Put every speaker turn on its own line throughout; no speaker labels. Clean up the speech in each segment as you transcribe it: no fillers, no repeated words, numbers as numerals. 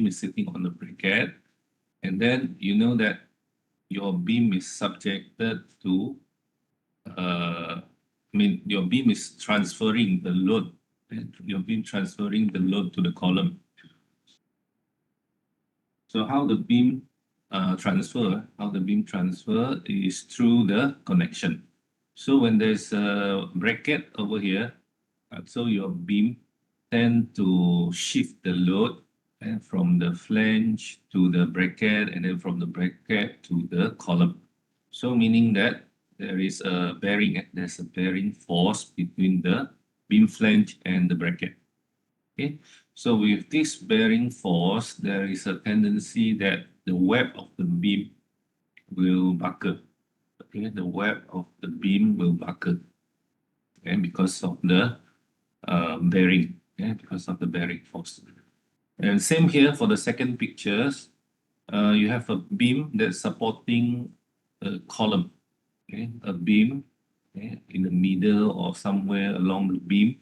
is sitting on the bracket, and then you know that your beam is subjected to, your beam is transferring the load. Your beam transferring the load to the column. So how the beam transfer is through the connection. So when there's a bracket over here, so your beam tend to shift the load from the flange to the bracket, and then from the bracket to the column. So meaning that there is a bearing, there's a bearing force between the beam flange and the bracket. Okay, so with this bearing force, there is a tendency that the web of the beam will buckle. Okay, the web of the beam will buckle. Okay, because of the bearing. Okay, because of the bearing force. And same here for the second pictures. You have a beam that's supporting a column. Okay, a beam, okay, in the middle or somewhere along the beam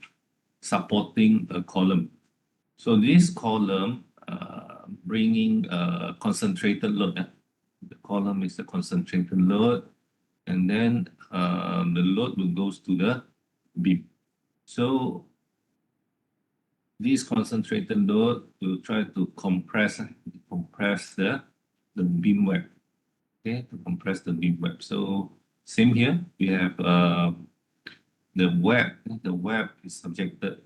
supporting a column. So this column bringing a concentrated load. The column is the concentrated load, and then the load will goes to the beam. So this concentrated load will try to compress the beam web. Okay, to compress the beam web. So same here, we have the web. The web is subjected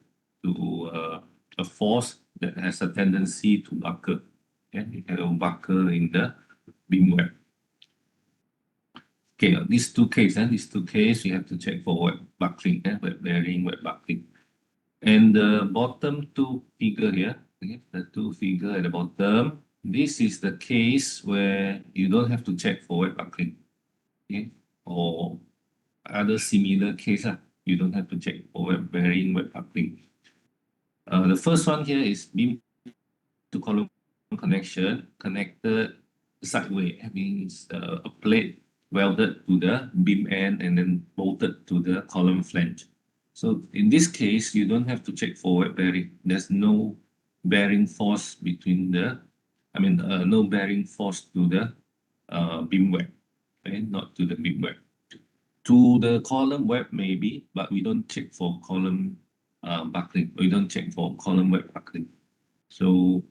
to a force that has a tendency to buckle. Okay, it will buckle in the beam web. Okay, these two cases, you have to check for web buckling, web bearing, web buckling. And the bottom two figure here, okay, the two figure at the bottom, this is the case where you don't have to check for web buckling. Okay, or other similar case, you don't have to check for web bearing, web buckling. The first one here is beam to column connection connected sideways. It means a plate welded to the beam end and then bolted to the column flange. So in this case, you don't have to check for web bearing. There's no bearing force between the, no bearing force to the beam web, okay? Not to the beam web. To the column web maybe, but we don't check for column buckling. We don't check for column web buckling. So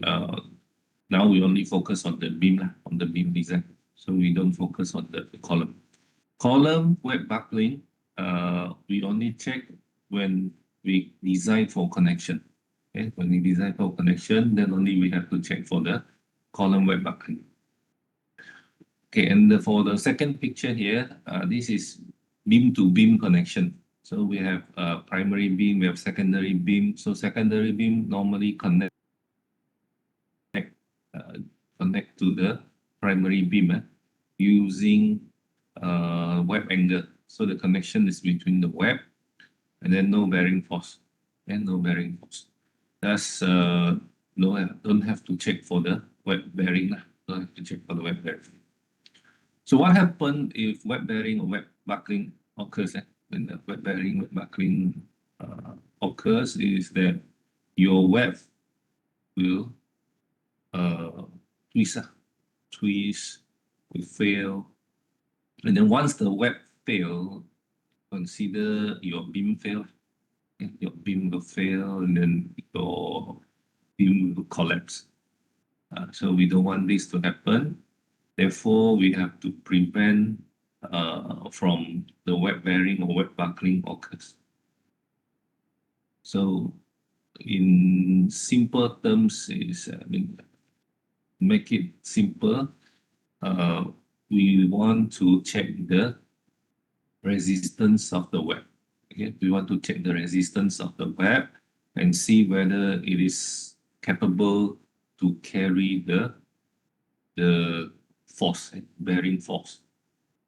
now we only focus on the beam design. So we don't focus on the column. Column web buckling, we only check when we design for connection. Okay, when we design for connection, then only we have to check for the column web buckling. Okay, and for the second picture here, this is beam to beam connection. So we have primary beam, we have secondary beam. So secondary beam normally connect to the primary beam using web angle. So the connection is between the web and then no bearing force. And no bearing force. Thus, don't have to check for the web bearing. Don't have to check for the web bearing. So what happens if web bearing or web buckling occurs? When the web bearing, web buckling occurs, is that your web will twist, will fail. And then once the web fail, consider your beam fail. Your beam will fail, and then your beam will collapse. So we don't want this to happen. Therefore, we have to prevent from the web bearing or web buckling occurs. So in simple terms, make it simple. We want to check the resistance of the web. Okay? We want to check the resistance of the web and see whether it is capable to carry the force, bearing force.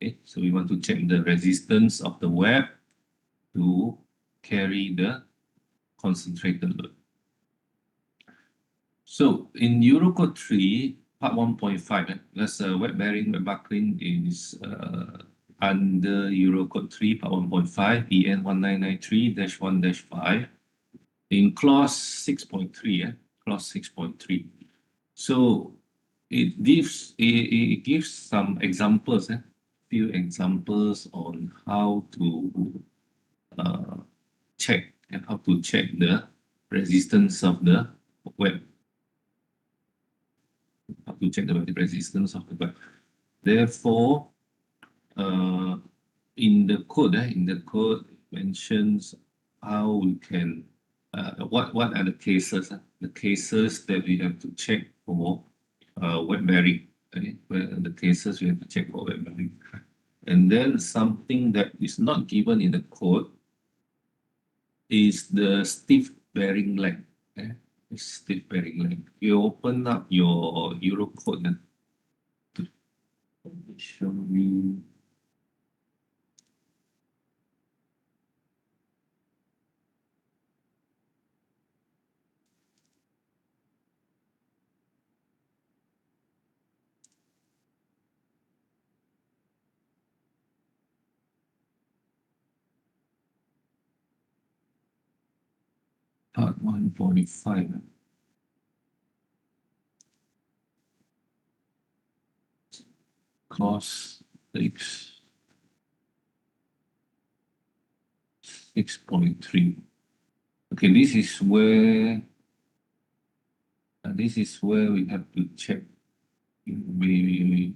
Okay? So we want to check the resistance of the web to carry the concentrated load. So in Eurocode 3, part 1.5, because web bearing, web buckling is under Eurocode 3, part 1.5, EN 1993-1-5, in clause 6.3, clause 6.3. So it gives some examples, few examples on how to uh, check and how to check the resistance of the web. How to check the resistance of the web. Therefore, uh, in the code mentions how we can what are the cases the cases that we have to check for web bearing. Okay? Where the cases we have to check for web bearing, and then something that is not given in the code is the stiff bearing length. Okay? Stiff bearing length. You open up your Eurocode to show you. Part 145. Cos 6.3. Okay, this is where we have to check. We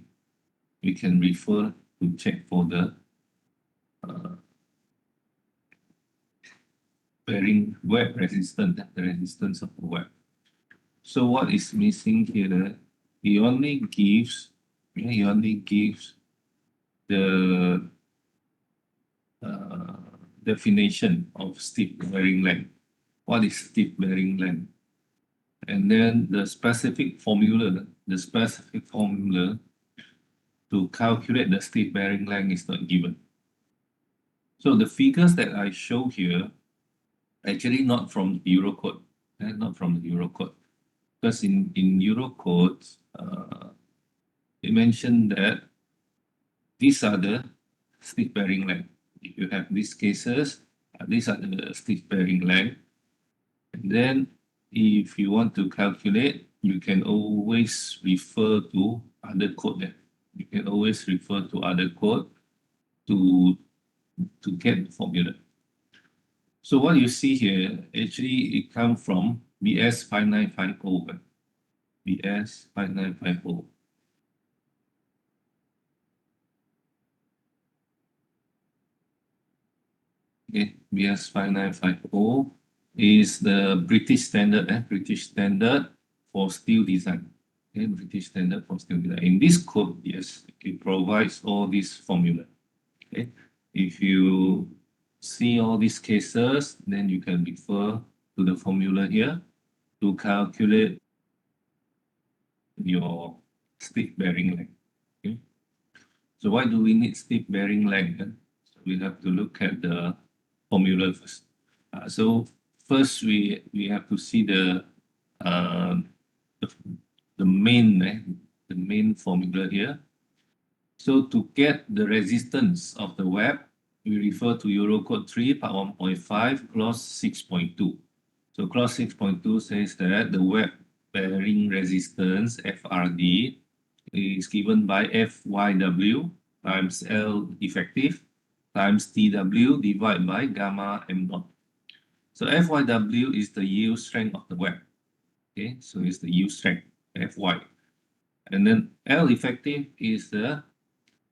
can refer to check for the uh, bearing web resistance, the resistance of the web. So what is missing here? He only gives the uh, definition of stiff bearing length. What is stiff bearing length? And then the specific formula to calculate the stiff bearing length is not given. So the figures that I show here, actually not from Eurocode, not from the Eurocode. Because in Eurocode, it mentioned that these are the stiff bearing length. If you have these cases, these are the stiff bearing length. And then if you want to calculate, you can always refer to other code there. You can always refer to other code to get the formula. So what you see here, actually it comes from BS5950. BS5950. Okay, BS5950 is the British standard, British standard for steel design. Okay, British standard for steel design. In this code, yes, it provides all these formula. Okay, if you see all these cases, then you can refer to the formula here to calculate your stick bearing length. Okay, so why do we need stick bearing length? So we have to look at the formula first. So first we have to see uh, the, the main formula here. So to get the resistance of the web, we refer to Eurocode 3 part 1.5 clause 6.2. So clause 6.2 says that the web bearing resistance FRD is given by FYW times L effective times TW divided by gamma M naught. So FYW is the yield strength of the web. Okay, so it's the yield strength, Fy. And then L effective is the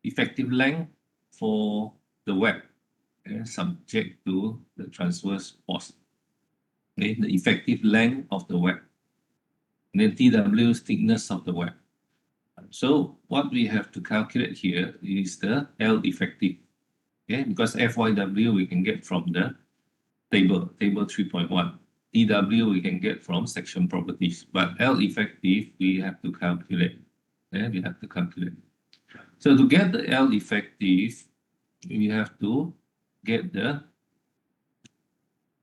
effective length for the web, subject to the transverse force. Okay, the effective length of the web. And then TW is thickness of the web. So what we have to calculate here is the L effective. Okay, because FYW we can get from the table 3.1. TW we can get from section properties, but L effective we have to calculate. We have to calculate. So to get the L effective, we have to get the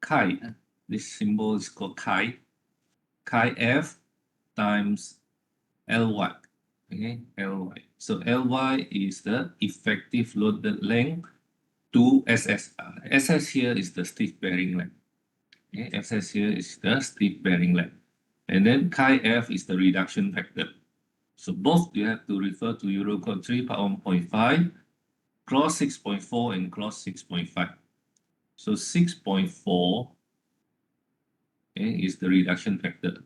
chi. This symbol is called chi. Chi F times Ly. Okay, Ly. So Ly is the effective loaded length to SS. SS here is the stiff bearing length. Okay, SS here is the stiff bearing length. And then chi F is the reduction factor. So both you have to refer to Eurocode 3 part 1.5, clause 6.4 and clause 6.5. So 6.4 is the reduction factor.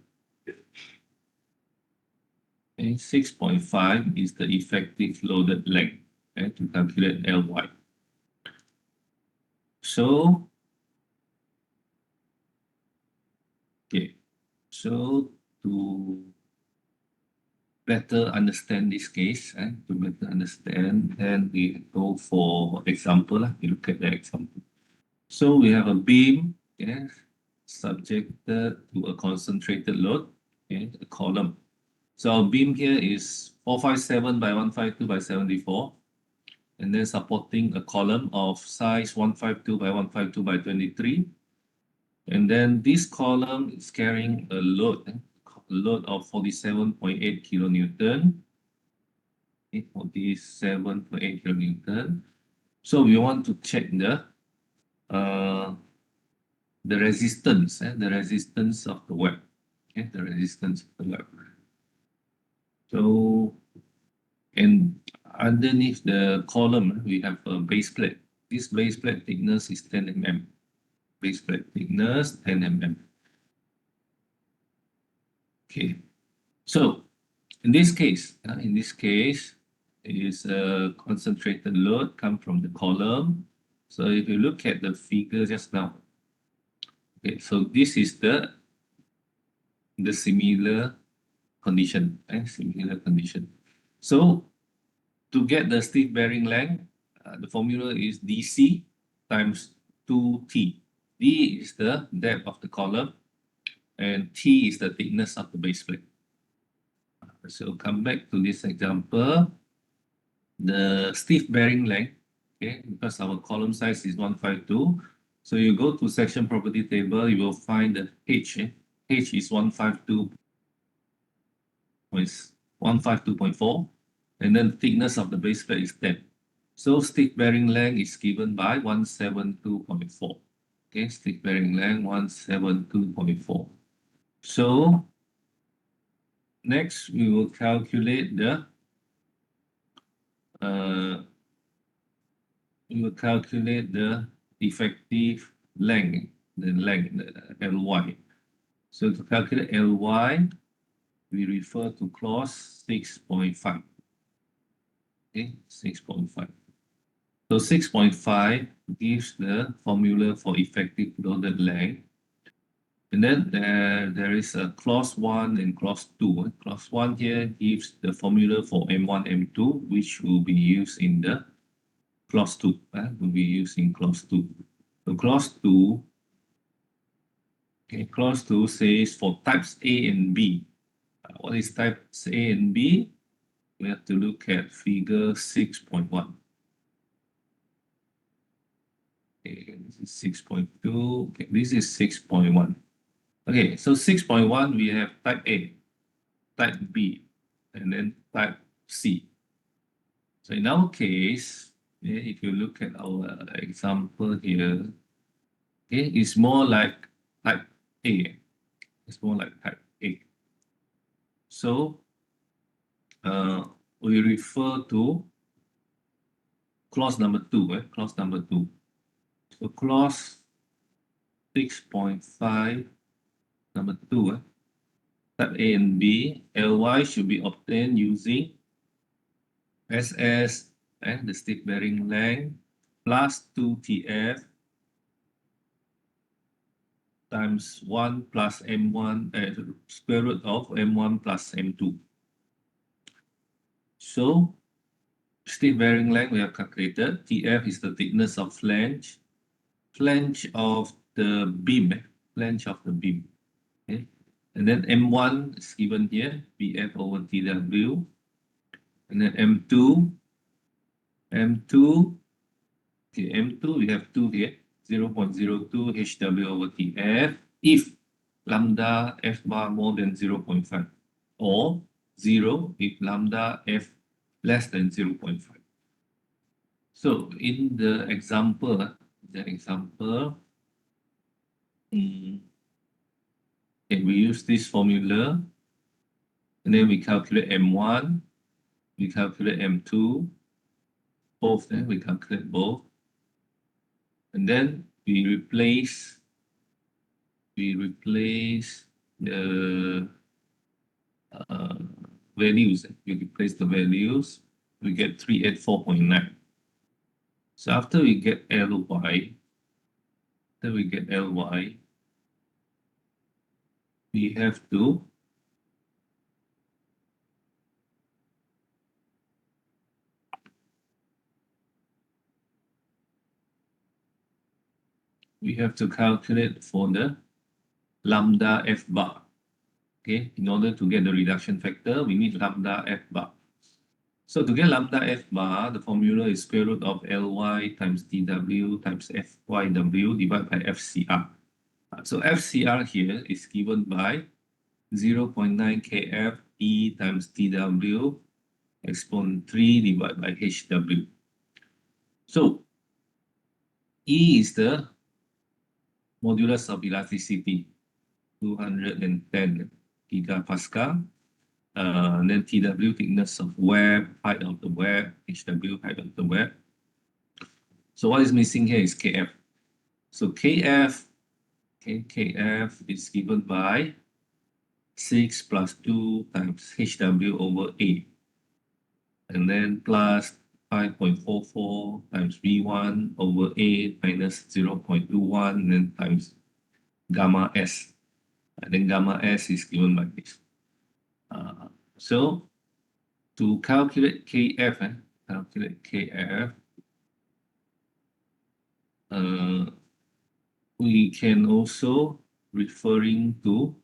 Okay, 6.5 is the effective loaded length to calculate Ly. So, okay, so to better understand this case, to better understand, then we go for example. We look at the example. So we have a beam, subjected to a concentrated load, a column. So our beam here is 457 by 152 by 74, and then supporting a column of size 152 by 152 by 23. And then this column is carrying a load of 47.8 kilonewton. 47.8 kilonewton. So we want to check uh, the resistance of the web. The resistance of the web. So, and underneath the column, we have a base plate. This base plate thickness is 10 mm. Base plate thickness 10 mm. Okay. So in this case, is a concentrated load come from the column. So if you look at the figure just now, okay, so this is the similar condition, similar condition. So to get the stiff bearing length, the formula is dc times 2t. D is the depth of the column, and t is the thickness of the base plate. So come back to this example. The stiff bearing length, okay, because our column size is 152. So you go to section property table, you will find the H. H is 152.4, and then thickness of the base plate is 10. So stiff bearing length is given by 172.4. Okay, stiff bearing length 172.4. So next we will calculate the effective length, the Ly. So to calculate Ly, we refer to clause 6.5. Okay, 6.5. So 6.5 gives the formula for effective loaded length. And then there is a clause 1 and clause 2. Clause 1 here gives the formula for M1, M2, which will be used in the clause 2. Will be used in clause 2. So clause 2, okay, clause 2 says for types A and B. What is types A and B? We have to look at figure 6.1. Okay, this is 6.2. Okay, this is 6.1. Okay, so 6.1 we have type A, type B, and then type C. So in our case, if you look at our example here, okay, it's more like type A. It's more like type A. So we refer to clause number 2. Clause number 2. So clause 6.5 number 2. Type A and B, Ly should be obtained using SS and the stick bearing length plus 2TF times 1 plus M1, square root of M1 plus M2. So stick bearing length we have calculated. TF is the thickness of flange of the beam, flange of the beam. Okay, and then M1 is given here, BF over TW, and then M2, okay, M2 we have 2 here, 0.02 HW over TF if lambda F bar more than 0.5, or 0 if lambda F less than 0.5. So in the example, Okay, we use this formula, and then we calculate M1, we calculate M2, both, then we calculate both, and then we replace the values. We replace the values, we get 384.9. So after we get Ly, we have to calculate for the lambda f bar. Okay, in order to get the reduction factor, we need lambda f bar. So to get lambda f bar, the formula is square root of Ly times dw times fyw divided by FCR. So FCR here is given by 0.9 kf E times dw exponent 3 divided by hw. So E is the modulus of elasticity, 210 gigapascal. Then TW, thickness of web, height of the web, HW, height of the web. So what is missing here is KF. So KF is given by 6 plus 2 times HW over A. And then plus 5.44 times V1 over A minus 0.21, and then times gamma S. And then gamma S is given by this. So to calculate KF, we can also referring to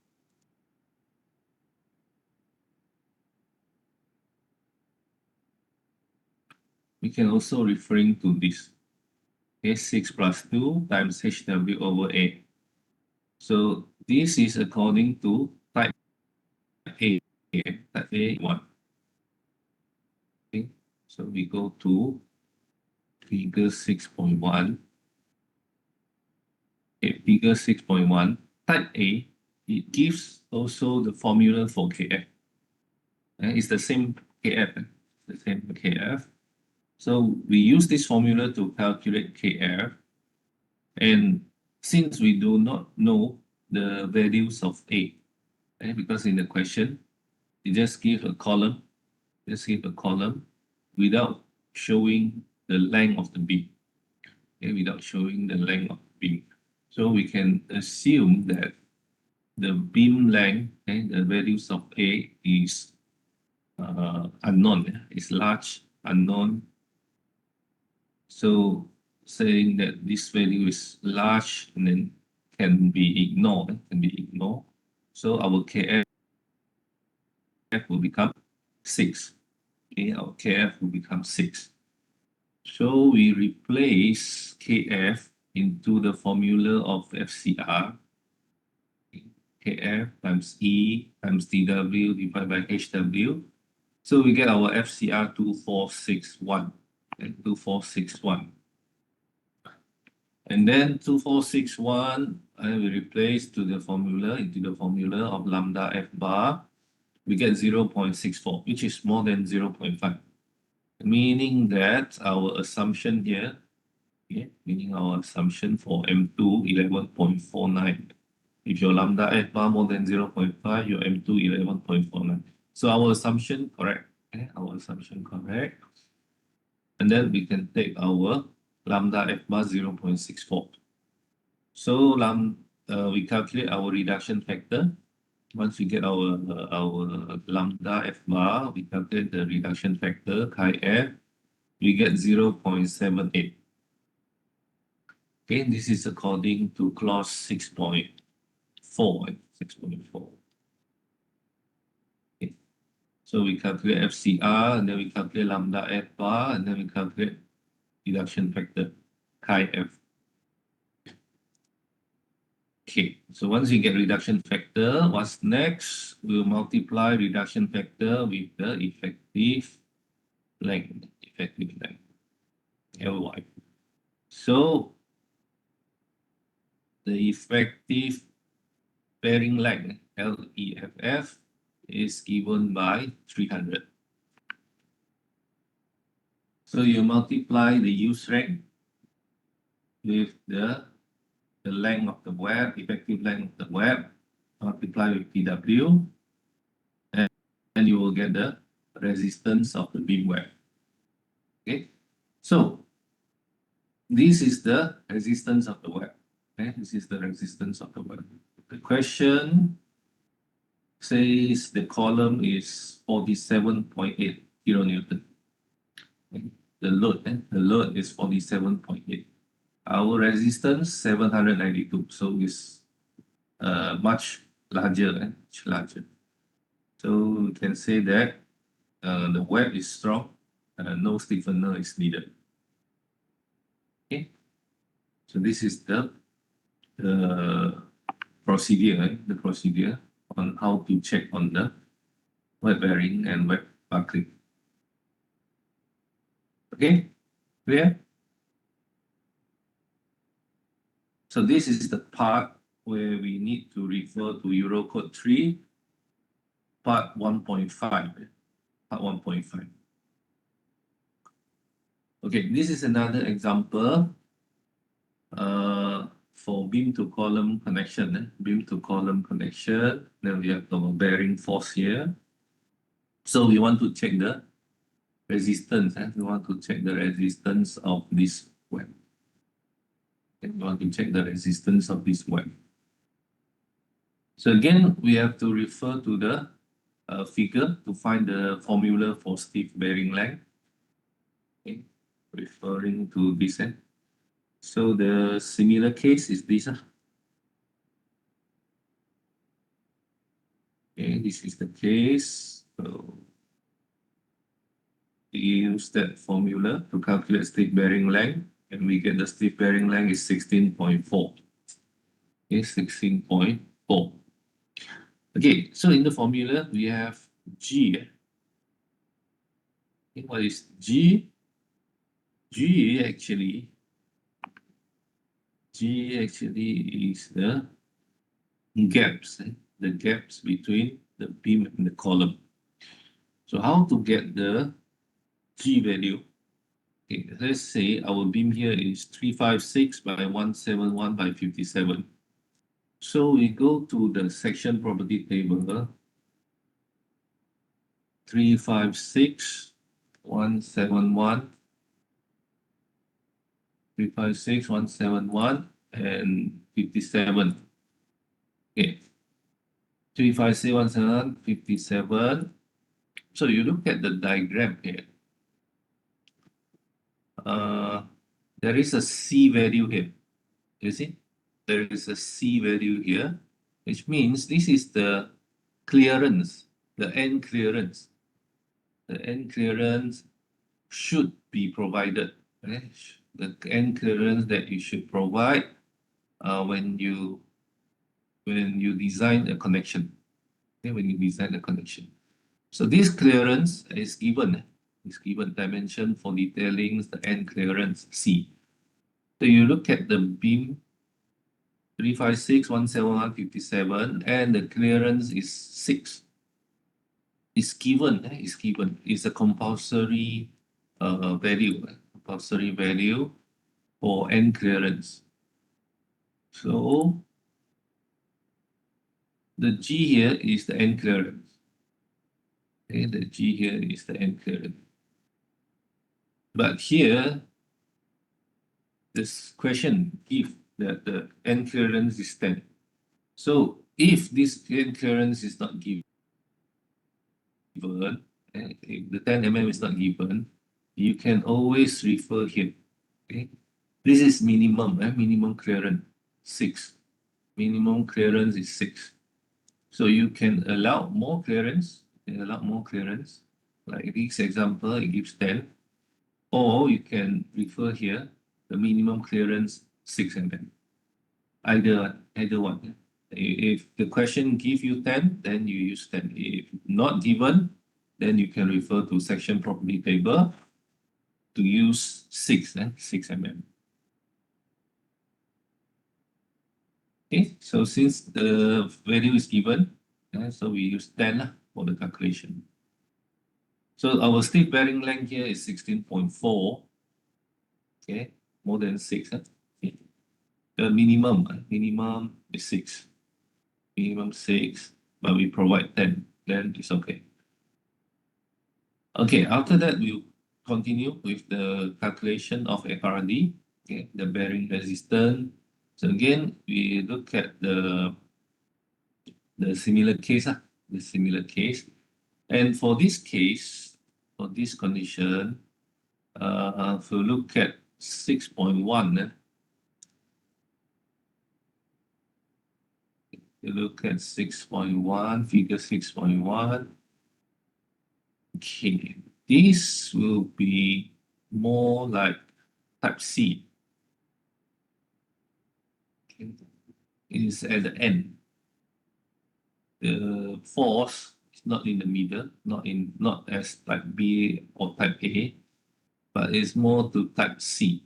this. Okay, 6 plus 2 times HW over A. So this is according to type A. Type A 1. Okay, so we go to figure 6.1. Okay, figure 6.1. Type A, it gives also the formula for KF. It's the same KF. The same KF. So we use this formula to calculate KF. And since we do not know the values of A, because in the question, you just give a column, without showing the length of the beam. So we can assume that the beam length, the values of A is unknown, is large, unknown. So saying that this value is large and then can be ignored. So our KF will become 6. Okay, our KF will become 6. So we replace KF into the formula of FCR. KF times E times dW divided by HW. So we get our FCR 2461. 2461. And then 2461, we replace into the formula of lambda f bar. We get 0.64, which is more than 0.5. Meaning that our assumption here, for M2, 11.49. If your lambda f bar more than 0.5, your M2, 11.49. So our assumption correct. And then we can take our lambda f bar 0.64. So we calculate our reduction factor. Once we get our lambda f bar, we calculate the reduction factor chi f. We get 0.78. Okay, this is according to clause 6.4. 6.4. Okay. So we calculate FCR, and then we calculate lambda f bar, and then we calculate reduction factor chi f. Okay, so once you get reduction factor, what's next? We'll multiply reduction factor with the effective length, Ly. So the effective bearing length, LEFF, is given by 300. So you multiply the U strength with the length of the web, effective length of the web, multiply with PW, and you will get the resistance of the beam web. Okay, so this is the resistance of the web. Okay, this is the resistance of the web. The question says the column is 47.8 kilonewton. Okay. The load is 47.8. Our resistance 792, so it's much larger, much larger. So we can say that the web is strong, no stiffener is needed. Okay, so this is the procedure, the procedure on how to check on the web bearing and web buckling. Okay, clear? So this is the part where we need to refer to Eurocode 3, part 1.5. Part 1.5. Okay, this is another example for beam to column connection. Beam to column connection. Then we have our bearing force here. So we want to check the resistance. We want to check the resistance of this web. Okay, we want to check the resistance of this web. So again, we have to refer to the figure to find the formula for stiff bearing length. Okay, referring to this end. So the similar case is this. Okay, this is the case. So we use that formula to calculate stiff bearing length, and we get the stiff bearing length is 16.4. Okay, 16.4. Okay, so in the formula we have G. Okay, what is G? G actually is the gaps, the gaps between the beam and the column. So how to get the G value? Okay, let's say our beam here is 356 by 171 by 57. So we go to the section property table, 356, 171, 356, 171, and 57. Okay, 356, 171, 57. So you look at the diagram here. There is a C value here. You see? There is a C value here, which means this is the clearance, the end clearance. The end clearance should be provided. Okay? The end clearance that you should provide when you design a connection. Okay? When you design a connection. So this clearance is given. Is given dimension for detailing the end clearance C. So you look at the beam 356, 171, 57, and the clearance is 6. It's given. It's a compulsory value for end clearance. So the G here is the end clearance. Okay, the G here is the end clearance. But here, this question gives that the end clearance is 10. So if this end clearance is not given, if the 10 mm is not given, you can always refer here. Okay, this is minimum, minimum clearance 6. Minimum clearance is 6. So you can allow more clearance. Like this example, it gives 10. Or you can refer here the minimum clearance 6 mm. Either one. If the question gives you 10, then you use 10. If not given, then you can refer to section property table to use 6 mm. Okay, so since the value is given, so we use 10 for the calculation. So our stiff bearing length here is 16.4, okay, more than 6. Okay. The minimum is 6. Minimum 6, but we provide 10, then it's okay. Okay, after that, we'll continue with the calculation of FRD, okay, the bearing resistance. So again, we look at the similar case, the similar case. And for this case, for this condition, if you look at 6.1, you look at 6.1, figure 6.1. Okay, this will be more like type C. Okay. It is at the end. The force is not in the middle, not as type B or type A, but it's more to type C.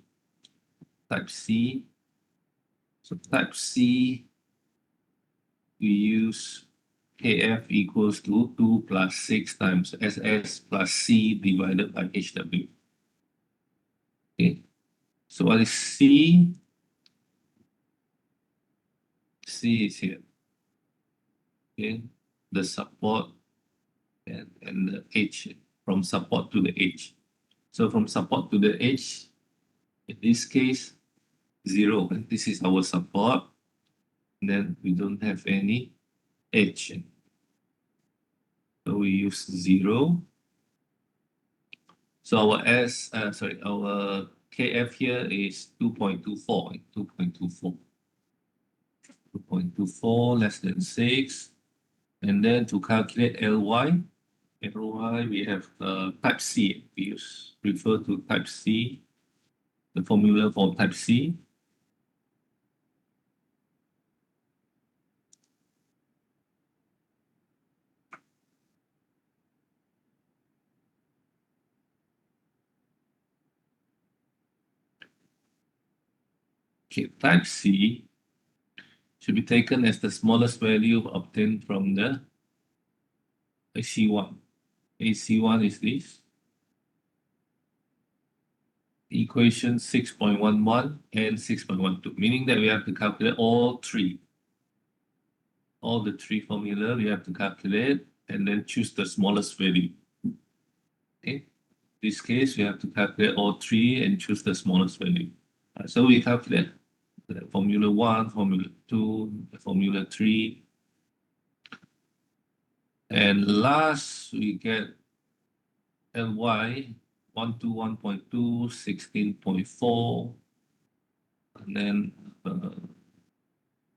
Type C. So type C, we use KF equals to 2 plus 6 times SS plus C divided by HW. Okay. So what is C? C is here. Okay. The support and the H, from support to the H. So from support to the H, in this case, 0. This is our support. Then we don't have any H. So we use 0. So our KF here is 2.24. 2.24. 2.24 less than 6. And then to calculate Ly, we have type C. We refer to type C, the formula for type C. Okay, type C should be taken as the smallest value obtained from the AC1. AC1 is this. Equation 6.11 and 6.12, meaning that we have to calculate all the three formula we have to calculate and then choose the smallest value. Okay, this case we have to calculate all three and choose the smallest value. So we calculate the formula 1, formula 2, formula 3, and last we get Ly 121.2, 16.4, and then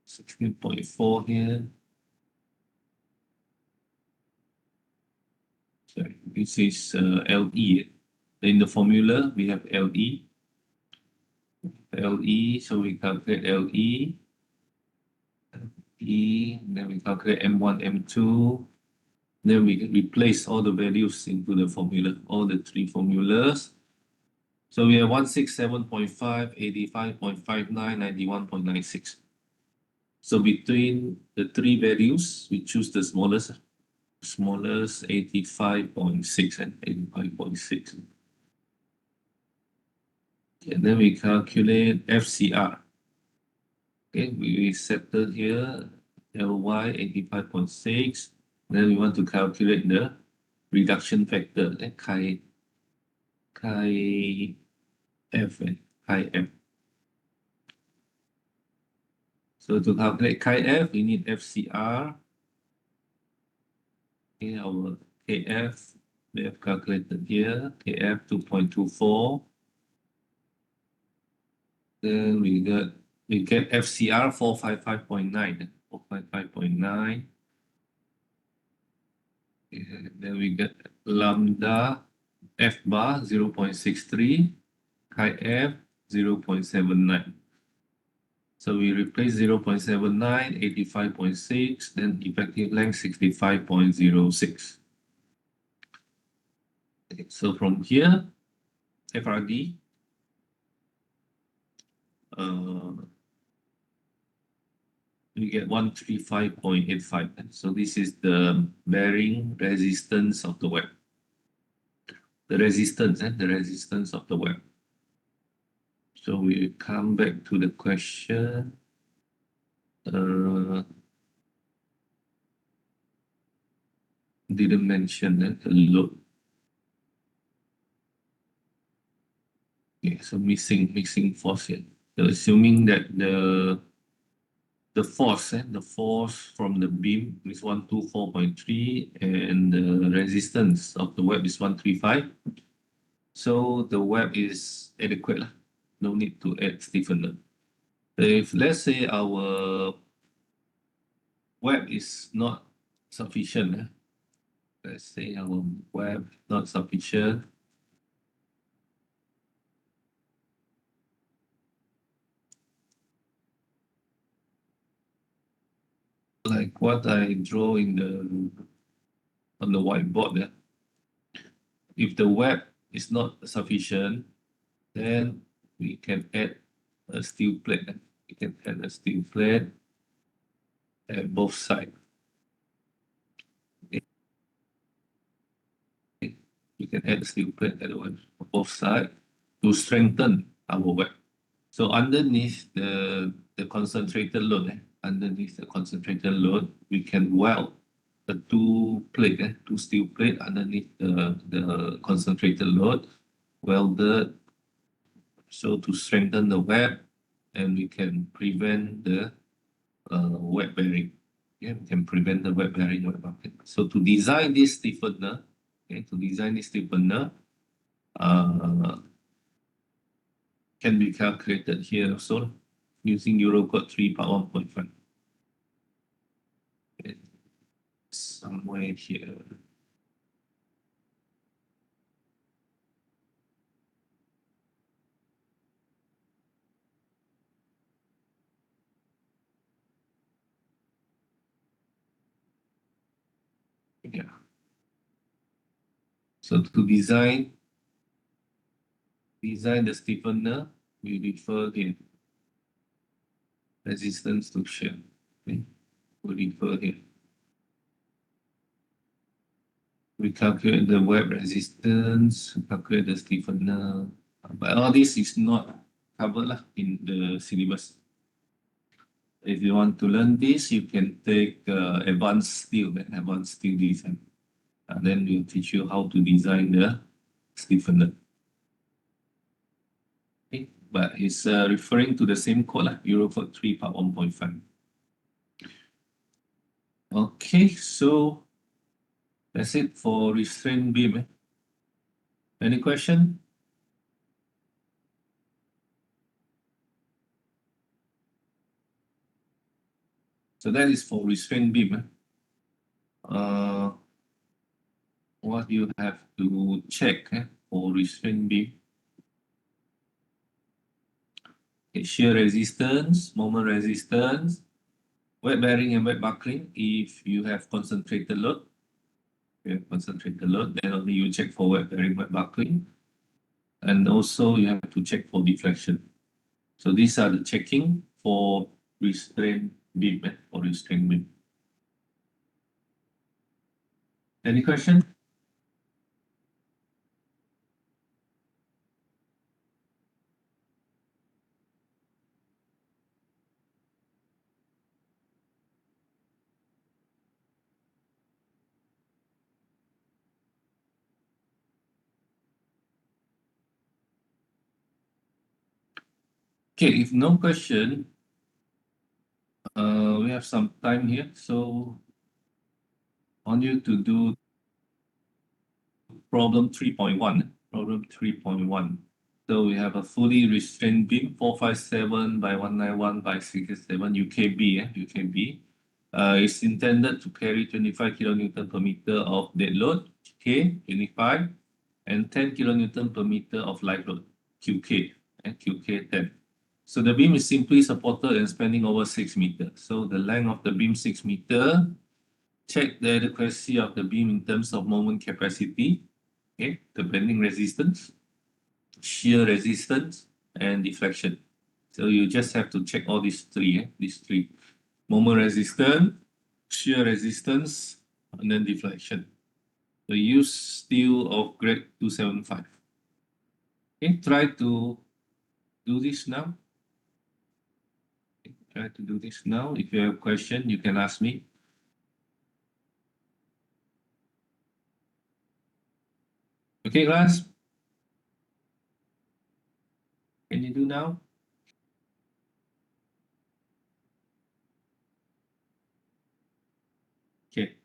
16.4 here. Sorry, this is LE. In the formula, we have LE. LE, so we calculate LE. Then we calculate M1, M2. Then we replace all the values into the formula, all the three formulas. So we have 167.5, 85.59, 91.96. So between the three values, we choose the smallest 85.6 and 85.6. And then we calculate FCR. Okay, we settle here Ly 85.6. Then we want to calculate the reduction factor, chi F. So to calculate chi F, we need FCR. Okay, our KF, we have calculated here, KF 2.24. Then we get FCR 455.9. 455.9. Then we get lambda F bar 0.63, chi F 0.79. So we replace 0.79, 85.6, then effective length 65.06. Okay, so from here, FRD, you get 135.85. So this is the bearing resistance of the web. The resistance of the web. So we come back to the question. Didn't mention the load. Okay, so missing force here. So assuming that the force from the beam is 124.3 and the resistance of the web is 135. So the web is adequate. No need to add stiffener. If let's say our web is not sufficient, let's say our web not sufficient, like what I draw in on the whiteboard. If the web is not sufficient, then we can add a steel plate. We can add a steel plate at both sides. We can add a steel plate at both sides to strengthen our web. So underneath the concentrated load, we can weld the two steel plate underneath the concentrated load, welded, so to strengthen the web, and we can prevent the web bearing. Yeah, we can prevent the web bearing, web buckling. So to design this stiffener, can be calculated here also using Euro code 3 part 1.5. Somewhere here. Yeah. So to design the stiffener, we refer in resistance to shear. Okay. We refer here. We calculate the web resistance, calculate the stiffener. But all this is not covered in the syllabus. If you want to learn this, you can take advanced steel design. And then we'll teach you how to design the stiffener. Okay, but it's referring to the same code, Euro code 3 part 1.5. Okay, so that's it for restrained beam. Any question? So that is for restrained beam. What you have to check for restrained beam. Okay, shear resistance, moment resistance, web bearing and web buckling. If you have concentrated load, then only you check for web bearing, web buckling. And also you have to check for deflection. So these are the checking for restrained beam, Any question? Okay, if no question, we have some time here. So I want you to do problem 3.1. So we have a fully restrained beam 457 by 191 by 67 UKB. It's intended to carry 25 kilonewton per meter of dead load, K, 25, and 10 kilonewton per meter of live load, QK, and QK 10. So the beam is simply supported and spanning over 6 meters. So the length of the beam 6 meters. Check the adequacy of the beam in terms of moment capacity, okay, the bending resistance, shear resistance, and deflection. So you just have to check all these three. moment resistance, shear resistance, and then deflection. So use steel of grade 275. Okay, try to do this now. Try to do this now. If you have a question, you can ask me. Okay, class. Can you do now? Okay.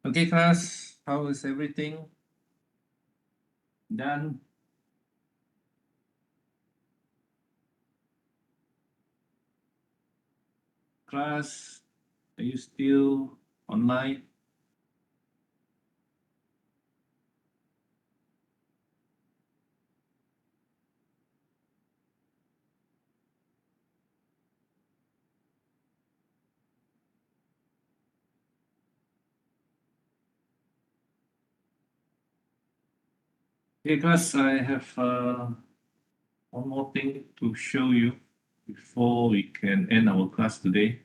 Okay, class, how is everything? Done? Class, are you still online? Okay, class, I have one more thing to show you before we can end our class today.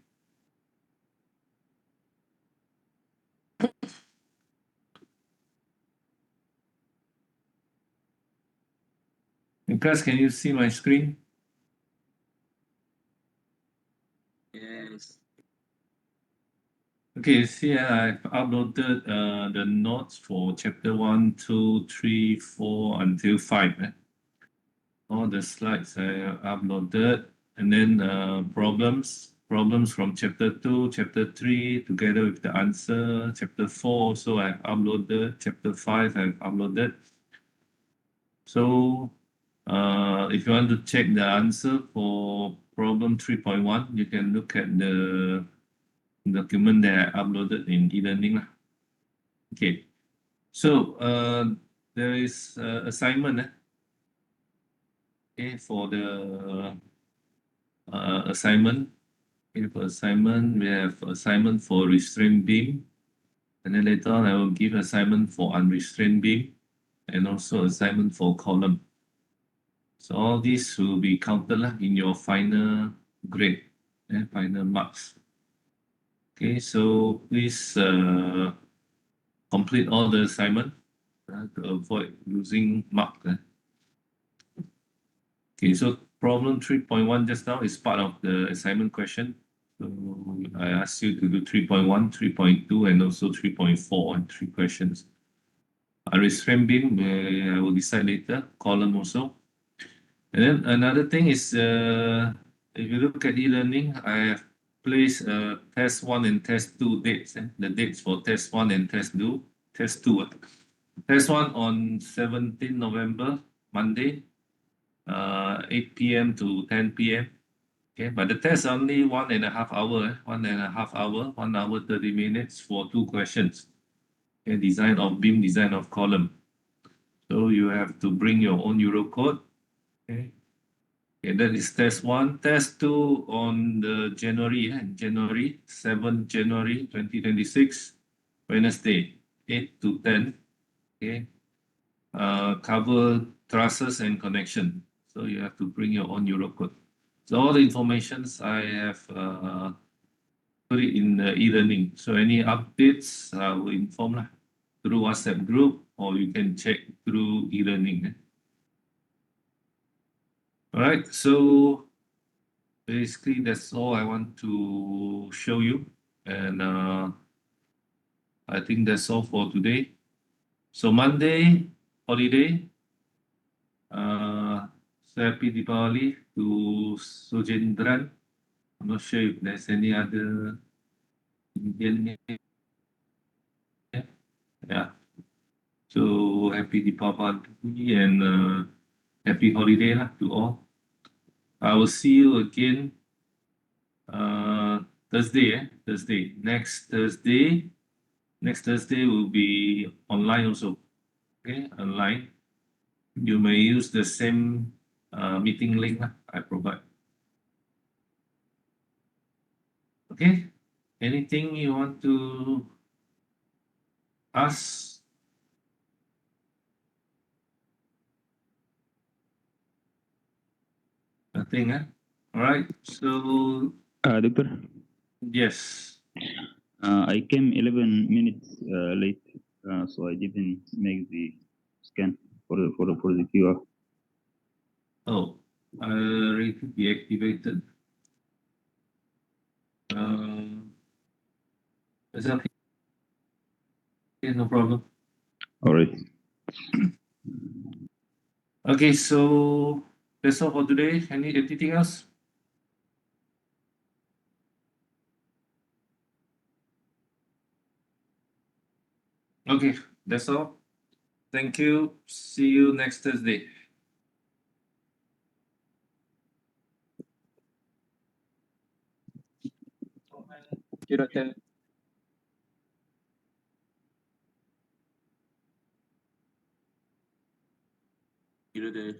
And class, can you see my screen?
Yes.
Okay, you see, I've uploaded the notes for chapter 1, 2, 3, 4 until 5. All the slides I uploaded, and then problems from chapter 2, chapter 3, together with the answer. Chapter 4 also I've uploaded. Chapter 5 I've uploaded. So if you want to check the answer for problem 3.1, you can look at the document that I uploaded in e-learning. Okay, so there is assignment okay, for the assignment. Okay, for assignment, we have assignment for restrained beam, and then later on I will give assignment for unrestrained beam, and also assignment for column. So all these will be counted in your final grade, final marks. Okay, so please complete all the assignment to avoid losing mark. Okay, so problem 3.1 just now is part of the assignment question. So I asked you to do 3.1, 3.2, and also 3.4 and three questions. Restraint beam, I will decide later, column also. And then another thing is, if you look at e-learning, I have placed test 1 and test 2 dates. The dates for test 1 and test 2. Test 2. Test 1 on 17 November, Monday, 8 p.m. to 10 p.m. Okay, but the test only 1.5 hour, 1.5 hour, 1 hour 30 minutes for two questions. Okay, design of beam, design of column. So you have to bring your own Eurocode. Okay. Okay, that is test one. Test two on the January 7th January 2026, Wednesday, 8 to 10. Okay. Cover trusses and connection. So you have to bring your own Eurocode. So all the informations I have put it in the e-learning. So any updates, I will inform through WhatsApp group, or you can check through e-learning. All right, so basically that's all I want to show you, and I think that's all for today. So Monday holiday. So happy Deepavali to Sujendran. I'm not sure if there's any other Indian name. Yeah. So happy Deepavali and happy holiday lah to all. I will see you again Thursday. Thursday. Next Thursday will be online also. Okay, online. You may use the same meeting link lah I provide. Okay. Anything you want to ask? Nothing, eh? All right. So
Doctor,
yes.
I came 11 minutes late, so I didn't make the scan for the QR.
Oh, I already deactivated. Is that okay? No problem.
All right.
Okay, so that's all for today. Anything else? Okay, that's all. Thank you. See you next Thursday.
You don't tell. You don't tell.